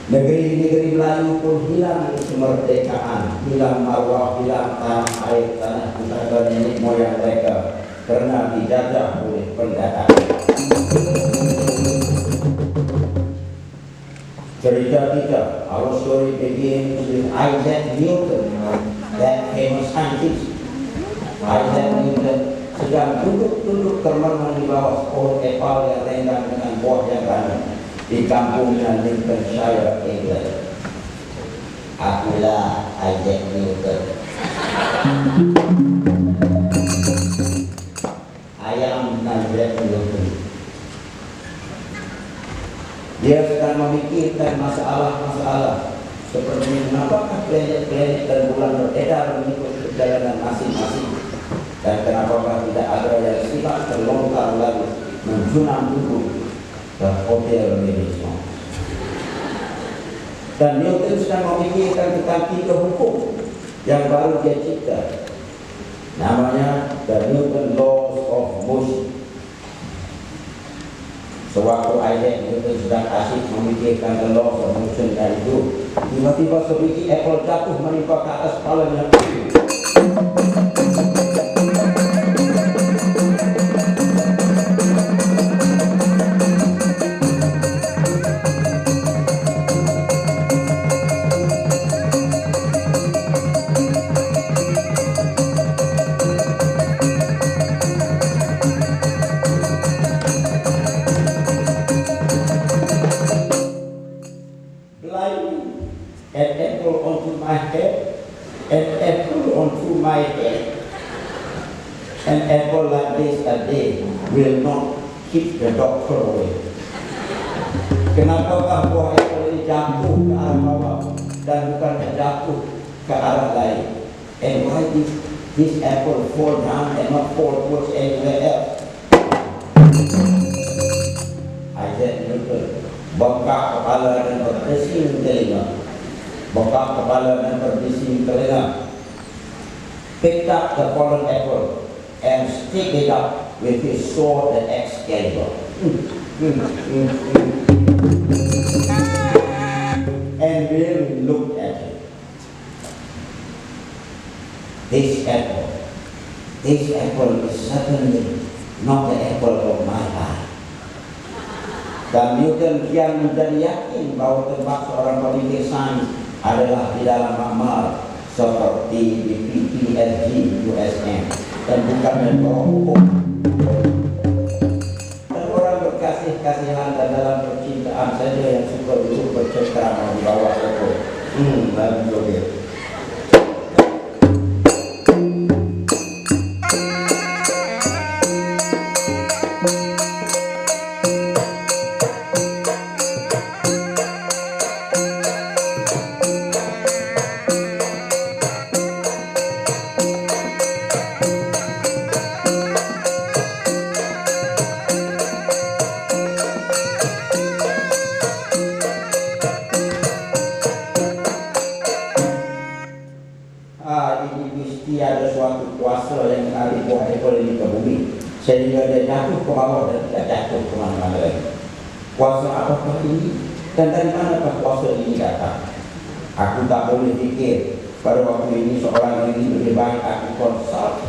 Negeri-negeri Melayu pun hilang kemerdekaan, hilang marwah, hilang tanah air, tanah pusaka nenek moyang mereka karena dijajah oleh pendatang. Cerita kita, our story begins with Isaac Newton, that famous scientist. Isaac Newton sedang duduk termenung di bawah pohon epal yang renggang dengan buah yang ranum di kampungnya Lincolnshire, England. Akulah Isaac Newton. Ayam Isaac Newton. Dia sedang memikirkan masalah-masalah seperti kenapa planet-planet dan bulan beredar mengikut perjalanan masing-masing, dan kenapa tidak ada yang sifat terlontar lalu menjunam dulu ke hotel Madison. Dan Newton sedang memikirkan tentang 3 hukum yang baru dia cipta. Namanya The Newton Laws of Motion. Sewaktu Isaac Newton sedang asyik memikirkan the laws of motion dan itu, tiba-tiba sebiji apple jatuh menimpa ke atas kepalanya. An apple like this a day will not keep the doctor away. Kenapakah buah apple ini jatuh ke arah bawah dan bukan jatuh ke arah lain? And why this apple fall down and not fall towards anywhere else? Isaac Newton bengkak kepala dan berbising telinga. Bengkak kepala dan berbising telinga. Picked up the fallen apple and stick it up with his sword and Excalibur. And really looked at it. This apple is certainly not the apple of my eye. Dan Newton kian menjadi yakin bahwa tempat seorang pemikir sains adalah di dalam kamar seperti di PPSG USM dan bukan di bawah hukum. Dan orang berkasih-kasihan dan dalam percintaan saja yang suka duduk bercengkrama di bawah hukum. Lalu joget. Sehingga dia jatuh ke bawah dan tidak jatuh ke mana-mana lagi. Kuasa apakah ini? Dan dari manakah kuasa ini datang? Aku tak boleh fikir pada waktu ini seorang ini lebih baik aku konsult.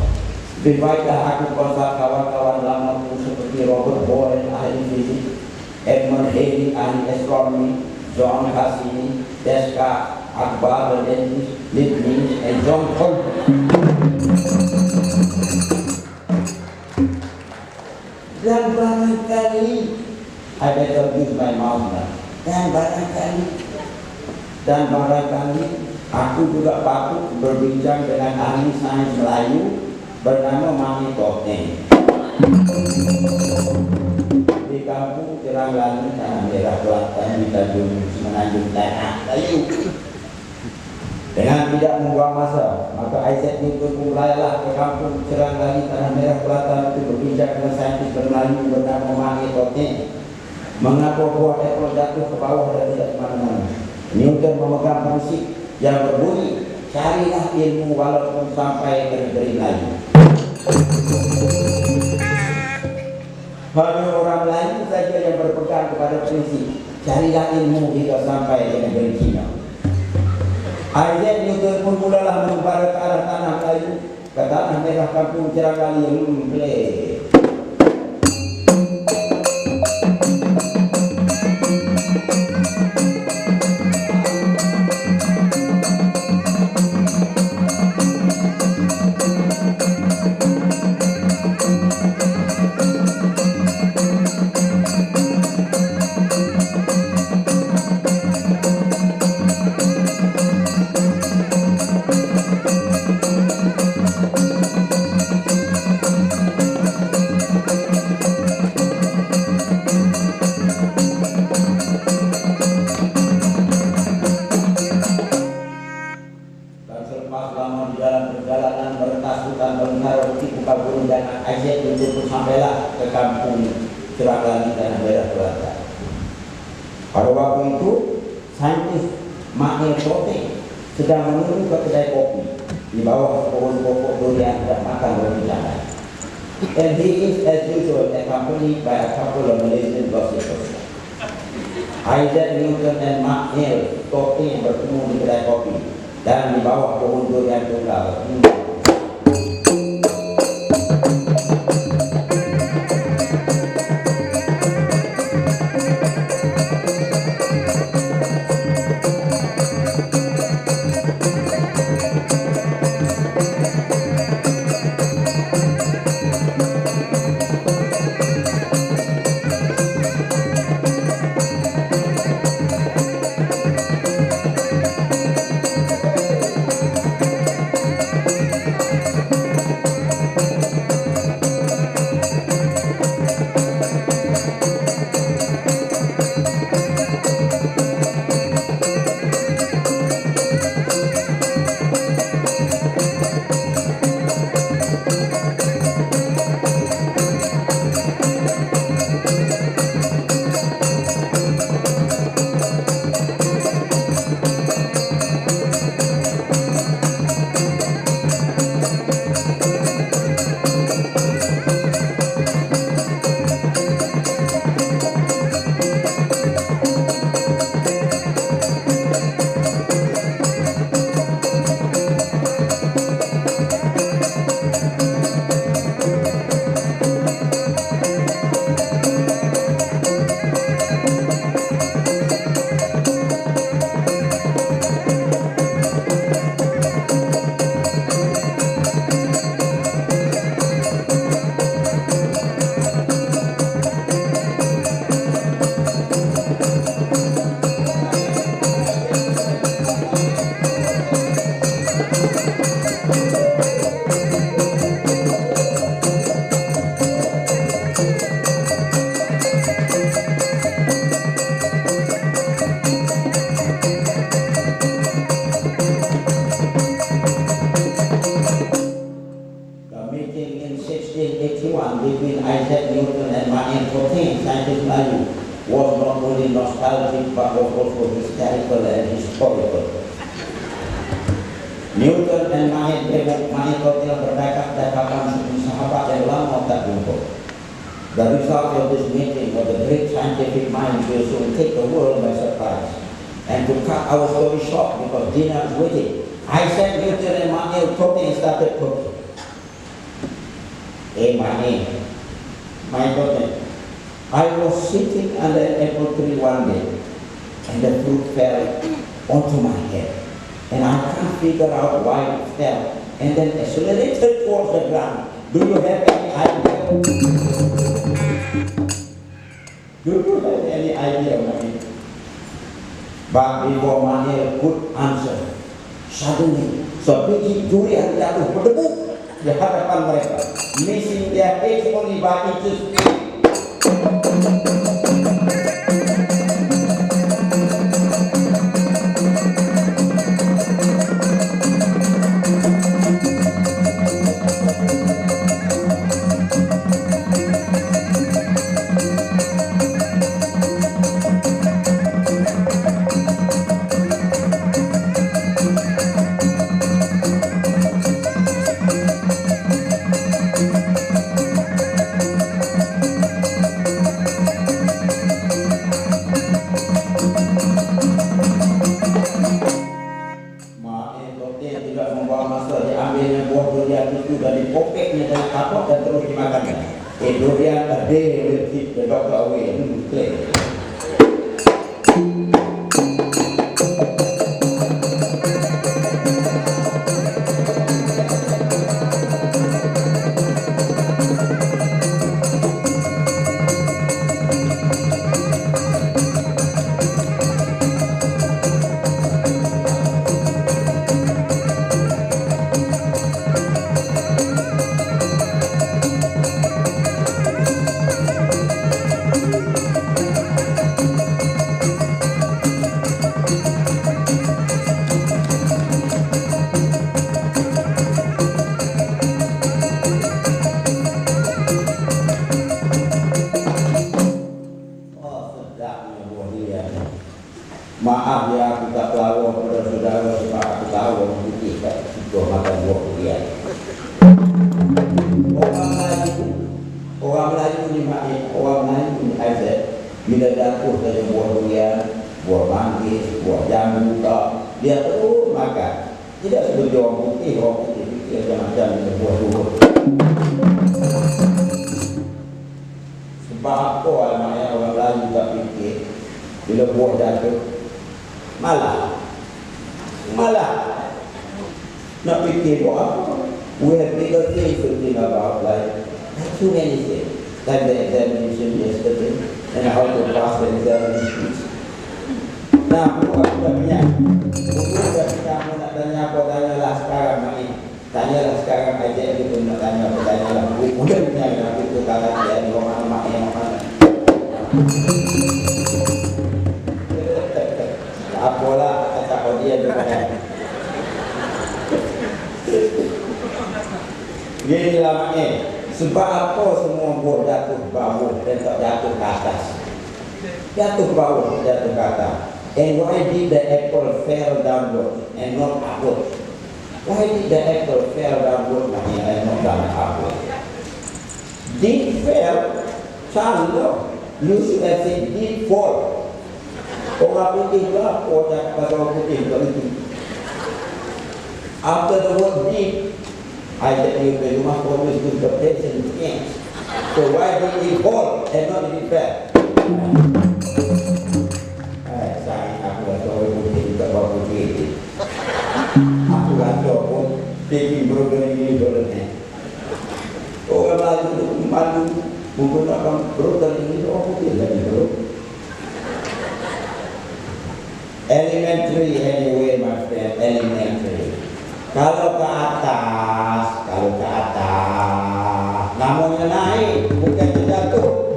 Lebih baiklah aku konsult kawan-kawan lamaku seperti Robert Boyle, ahli fisik, Edmund Halley, ahli astronomi, John Cassini, Descartes, Akbar, Leibniz, and John Colton. Dan barangkali I better use my mouth now. Dan barangkali aku juga patut berbincang dengan ahli sains Melayu bernama Mami Topeng. Di kampung Cerang Langit, Tanah Merah Selatan, di Tanjung Semenanjung Tanah Layu. Dengan tidak membuang masa, maka Isaac Newton mulailah ke kampung Cerang Langit, Tanah Merah Selatan untuk berbincang dengan saintis Melayu bernama Mami Topeng. Mengapa buah apple jatuh ke bawah dan tidak kemana-mana? Newton memegang prinsip yang berbunyi, carilah ilmu walaupun sampai ke negeri lain. Hanya orang lain saja yang berpegang kepada prinsip, carilah ilmu hingga sampai ke negeri Cina. Isaac Newton pun mulalah mengembara ke arah tanah Melayu, ke tanah merah kampung Cerang Langit. buka burung dan Isaac untuk sampailah ke kampung Ceragani dan daerah Belanda. Pada waktu itu saintis Mael Tote sedang menuju ke kedai kopi di bawah pohon pokok durian dan makan roti canai. And he is as usual accompanied by a couple of Malaysian gossipers. Isaac Newton dan Mael Tote bertemu di kedai kopi dan di bawah pohon durian tunggal. Between Isaac Newton and Mael Tote, scientist Melayu, was not only nostalgic but was also hysterical and historical. Newton and Mael Tote berdekat-dekatan seperti sahabat yang lama tak jumpa. The result of this meeting of the great scientific minds will soon take the world by surprise. And to cut our story short, because dinner is waiting, Isaac Newton and Mael Tote started talking. My daughter, I was sitting under an apple tree one day and the fruit fell onto my head. And I can't figure out why it fell and then accelerated towards the ground. Do you have any idea? Do you have any idea, Mael? But before Mael could answer, suddenly sebiji durian jatuh berdebu di hadapan mereka, missing their heads only by inches. Durian a day will keep the doctor away and play. Melayu ni maknanya orang Melayu ni Isaac bila jatuh dari buah durian, buah manggis, buah jambu, dia terus makan. Tidak seperti orang putih fikir macam-macam dengan buah durian. Sebab apa namanya orang Melayu tak fikir bila buah jatuh malah nak fikir buat apa. We have bigger things to think about, like too many things, like the examination yesterday and how to pass the examination. Nah, aku dah banyak. Kamu nak tanya apa, tanyalah sekarang ni. Tanyalah sekarang aja itu nak tanya apa, tanyalah. Udah punya aku itu kata dia di rumah mak yang mana. Apalah kata dia depan. Gini lamanya, sebab apa semua buah jatuh bawah dan tak jatuh ke atas? Jatuh bawah, jatuh ke atas. And why did the apple fall downward and not upward? Why did the apple fall downward and not upward? Did fell, salah. You should have said did fall. Orang putih lah, orang pada putih begitu. After the word did, I said you the rumah always do the present tense. So why did it fall and not did it fall? Saya aku rasa orang putih tidak bawa putih. Aku rasa pun taking program ini dollarnya. Orang lain malu menggunakan program ini orang putih lagi bro. Elementary anyway, my friend, elementary. Kalau ke atas, namanya naik, bukan jatuh.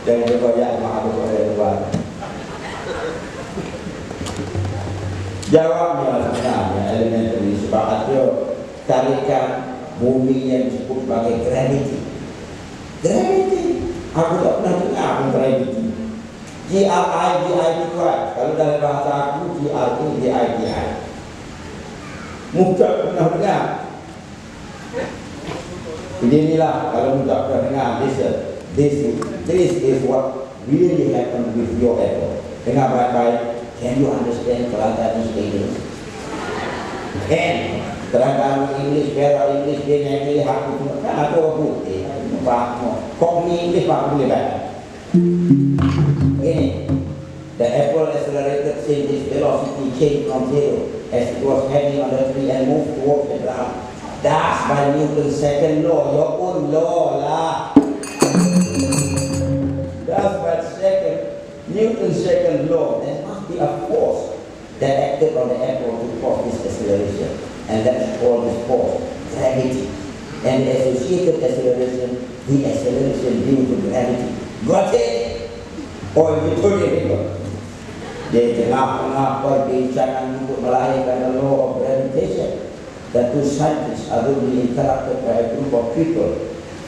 Jangan berkoyak maaf kepada Tuhan. Jawabnya sebenarnya elementary, sebab ada tarikan bumi yang disebut sebagai gravity. Gravity, aku tak pernah dengar pun gravity. G-R-I-V-I-T-Y. Kalau dalam bahasa aku G-R-I-V-I-T-I. Mudah pernah dengar. Inilah kalau mudah pernah dengar. This is what really happened with your apple. Dengar baik-baik. Can you understand Kelantan English? Can. Kelantan English, Bera English, dia nyanyi aku kan ada orang putih. Kok ni English aku boleh baik. The apple accelerated since its velocity changed from zero as it was hanging on the tree and moved towards the ground. That's by Newton's second law, your own law lah. That's by Newton's second law. There must be a force that acted on the apple to cause this acceleration, and that's called this force, gravity. And the associated acceleration, the acceleration due to gravity. Got it? Or you told it anyway. Di tengah-tengah perbincangan untuk melahirkan the law of gravitation, the two scientists are really interrupted by a group of people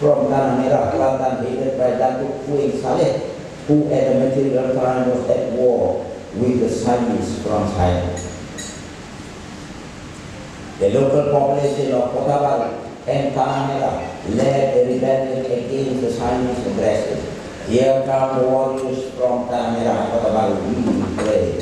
from Tanah Merah, Kelantan, headed by Datuk Fuing Saleh, who at the material time was at war with the scientists from China. The local population of Kota Baru and Tanah Merah led a rebellion against the Chinese aggressors. Here come the warriors from Tanah Merah, Kota Baru. Play.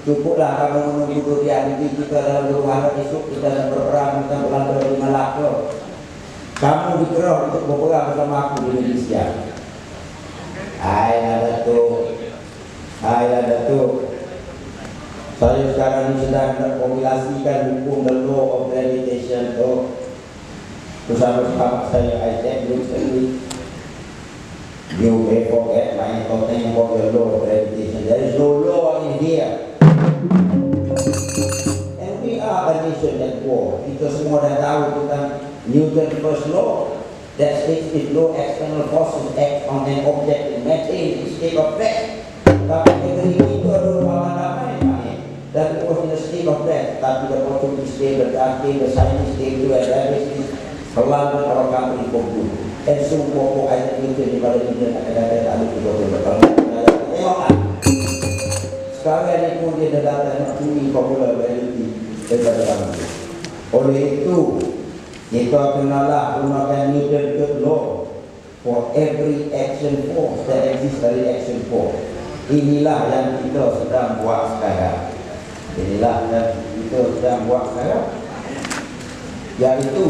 Cukuplah kamu menunggu realiti kita dalam berusaha esok kita akan berperang tentang Belanda di Malaka. Kamu dikerah untuk berperang bersama aku di Indonesia. Hai Datuk, saya sekarang ini sedang mengkompilasikan hukum the law of gravitation bersama saya Isaac Newton. You may forget my talking about the law of gravitation. There is no law in here. And we are a nation at war. Kita semua dah tahu tentang Newton first law that states if no external forces act on an object in maintain its state of rest. Tapi negeri itu adalah ramai dan it was in a state of rest. Tapi the Portuguese state, the Dutch state, the Chinese state, the Arabic selalu orang kampung dikumpul. Dan semua pokok ayat Newton di pada dunia ada ada tengoklah. Sekarang ini pun dia dah datang mengakui popular reality daripada kami. Oleh itu, kita kenalah gunakan Newton third law for every action force that exists dari action force. Inilah yang kita sedang buat sekarang. Yaitu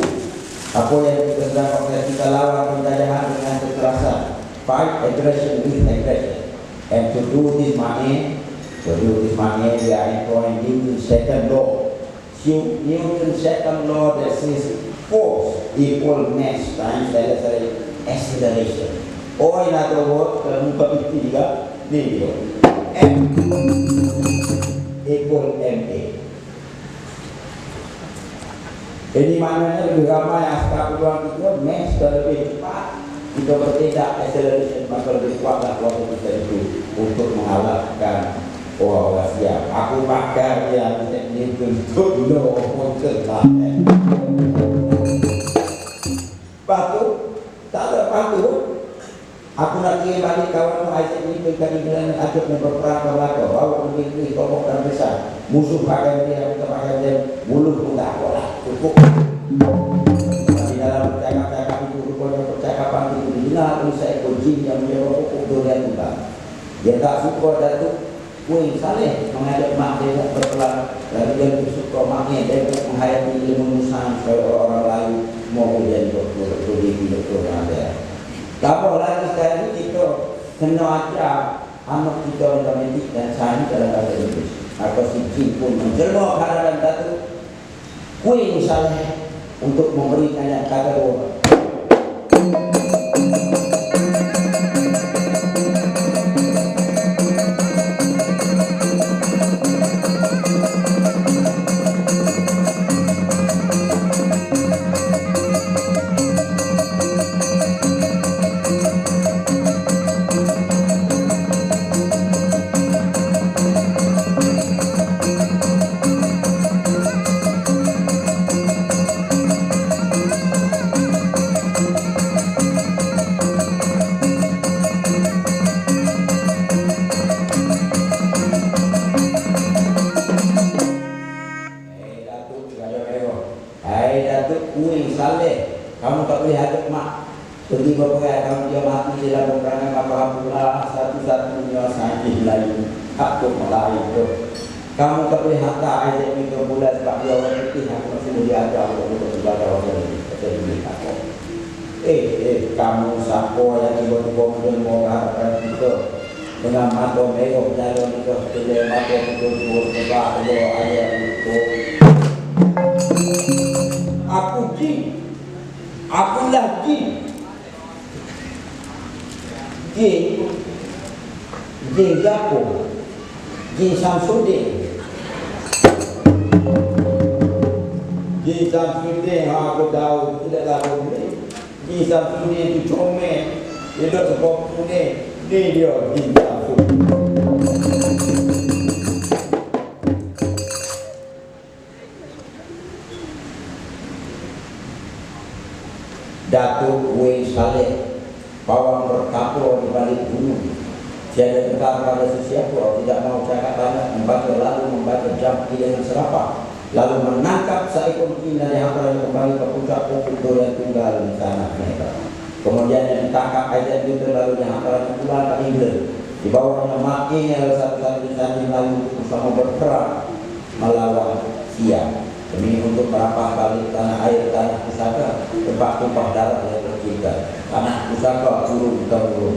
apa yang kita sedang lakukan, kita lawan penjajahan dengan kekerasan. Fight aggression with aggression. And to do this money, we are employing Newton's second law. Newton's second law that says force equal mass times acceleration. Or in other words, kalau muka ketiga, ni dia. M equal ma. Jadi maknanya lebih ramai askar peluang kita, mass lebih cepat, kita bertindak acceleration maka lebih kuatlah waktu kita itu untuk mengalahkan orang siap. Aku pakar yang Newton dulu untuk lain. Patut, tak ada patut. Aku nak kirim balik kawan Isaac Newton kali ini ajak berperang berlaku. Bawa begini kelompok dan besar. Musuh pakai dia, kita pakai dia. Mulut pun tak boleh. Cukup. Tapi dalam percakapan itu, rupanya percakapan itu dina usai kunci yang menjawab hukum dunia tunggal. Dia tak suka Datuk Wing Saleh mengajak mak dia berperang. Lalu dia suka maknya dia menghayati ilmu nusan supaya orang lain mau menjadi doktor ada. Kalau lagi sekarang ini kita kena ajar anak kita matematik dan sains dalam bahasa Inggris. Atau si pun menjelma hadapan Datuk Wing Saleh untuk memberikan yang kata orang. Kamu tak boleh hadap mak pergi berperang, kamu dia mati dalam peperangan apa-apa satu-satunya sains Melayu aku Melayu tu. Kamu tak boleh hantar Isaac ni ke bulan sebab dia orang putih. Aku masih boleh ajar untuk sebagai orang ini. Kata ini aku. Kamu siapa yang tiba-tiba mau mengharapkan kita dengan mata merah jalan kita dengan mata betul-betul sebab Allah ayat itu. Aku jin. Akulah jin. Jin Japo. Jin Samsudin. Jin Samsudin aku tahu tidak lalu ni. Jin Samsudin itu comel. Dia duduk sebab kuning. Ni dia Jin Samsudin. Datuk Wing Saleh bawang berkapur di balik gunung. Tiada tentang pada sesiapa, tidak mau cakap banyak, membaca jam dengan serapah, lalu menangkap seekor jin dari antara yang kembali ke puncak bukit yang tunggal di tanah mereka. Kemudian yang ditangkap Isaac Newton lalu yang antara pulang ke England. Di bawah nama ini satu-satu insan yang lalu bersama berperang melawan siang demi untuk merapah balik tanah air tanah pusaka, tempat tumpah darah yang tercipta. Tanah pusaka turun temurun.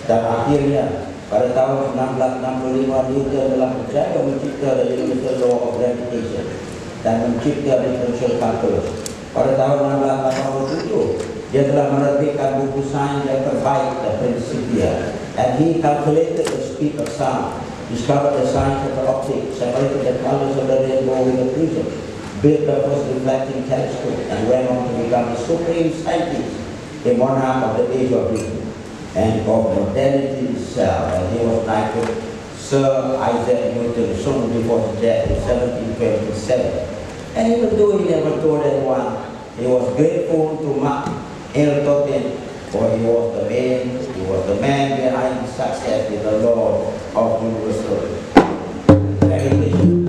Dan akhirnya pada tahun 1665 Newton telah menjaga mencipta the universal law of gravitation dan mencipta differential calculus. Pada tahun 1687 dia telah menerbitkan buku sains yang terbaik, The Principia, and he calculated the speed of sound, discovered the science of the optics, separated the colors of the rainbow with a prism, built the first reflecting telescope, and went on to become the supreme scientist, the monarch of the age of reason and of modernity itself. And he was knighted Sir Isaac Newton soon before his death in 1727. And even though he never told anyone, he was grateful to Mark Hilton, for he was the man behind his success with the Lord of universal gravitation.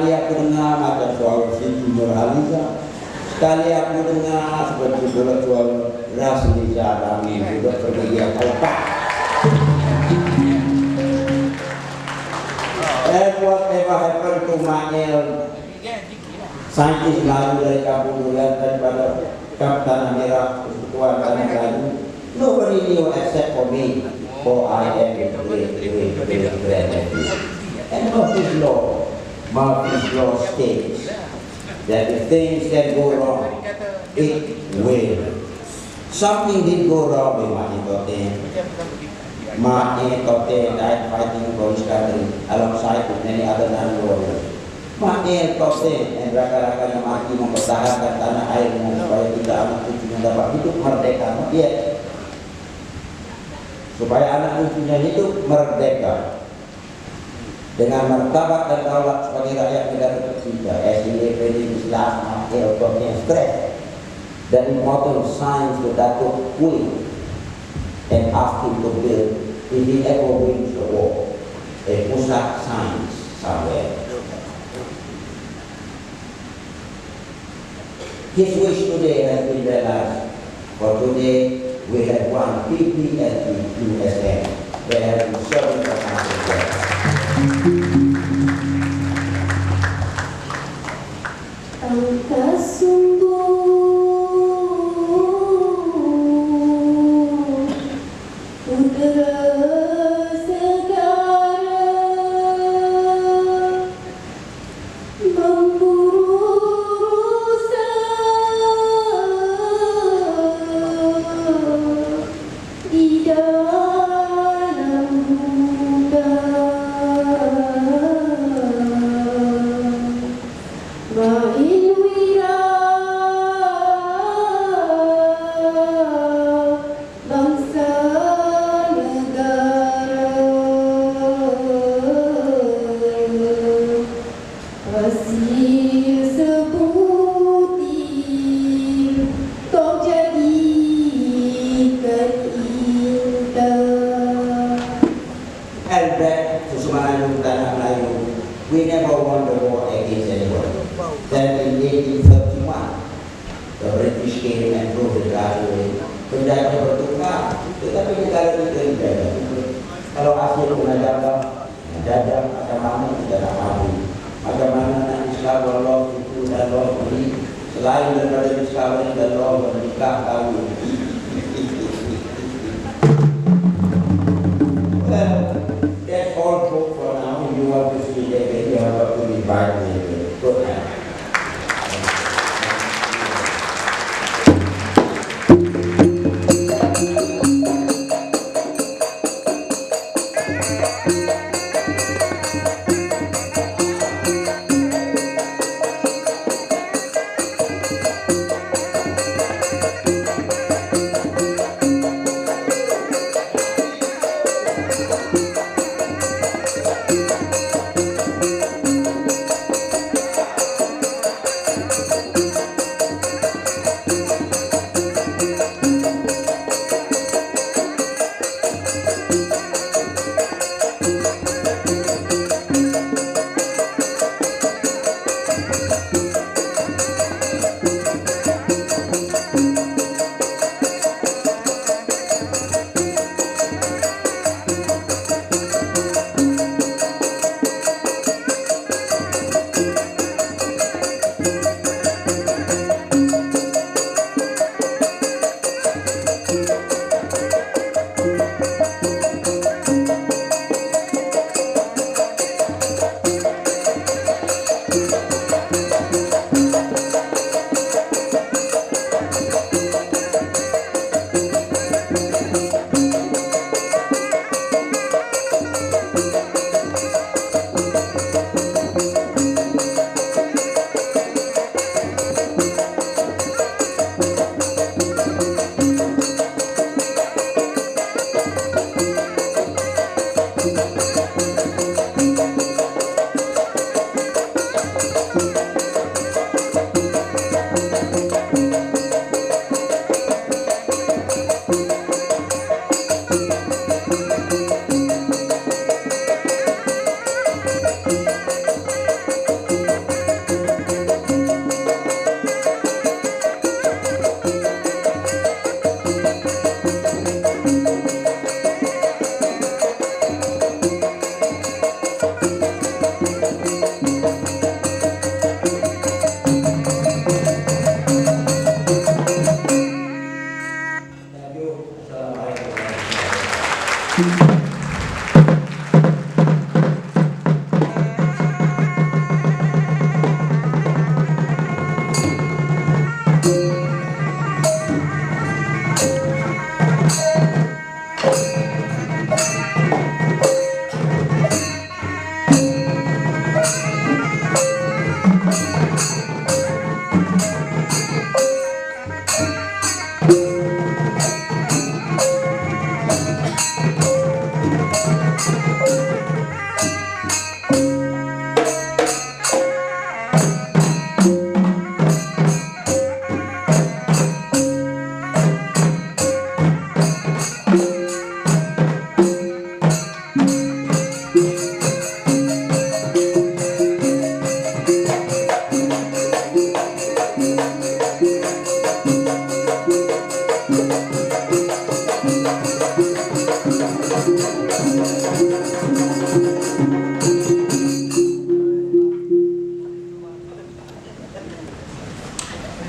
Sekali aku dengar macam soal Siti Nurhaliza, sekali aku dengar seperti soal Rasliza Adami juga pergi dia kotak. Whatever happened to Mael, saintis lalu dari kampung Durian daripada Kapten Merah Persekutuan Tanah Melayu. Nobody knew except for me, for I am the great nephew. And Murphy's Law states that if things can go wrong, it will. Something did go wrong with Martin Totten. Martin Totten died fighting for his country alongside with many other non-warriors. Martin Totten dan rakan-rakannya mati mempertahankan tanah airnya supaya kita anak cucunya dapat hidup merdeka. Supaya anak cucunya hidup merdeka dengan martabat dan daulat sebagai rakyat negara tercinta. As he lived in his last Martin Totten stressed the important signs to Datuk Kui and asked him to build, if he ever wins the war, a pusat science somewhere. His wish today has been realized. For today, we have one PPSB USM. They have been serving for us. Angkas sungguh udara segara memburu rusa di dalam hutan. Main wira bangsa negara, hasil seputih kau jadikan indah. And back to Semarang Tanah Melayu, we never won the war against anyone. Then in 1831, the British came and drove it gradually. Penjajah bertukar, tetapi negara kita dijajah. Kalau Asia menjajah macam mana kita nak maju, macam mana nak discover law itu dan law ini, selain daripada discovery dan law menikah kawin. Well, that's all for now. If you want to see that, you have to invite me. Good night.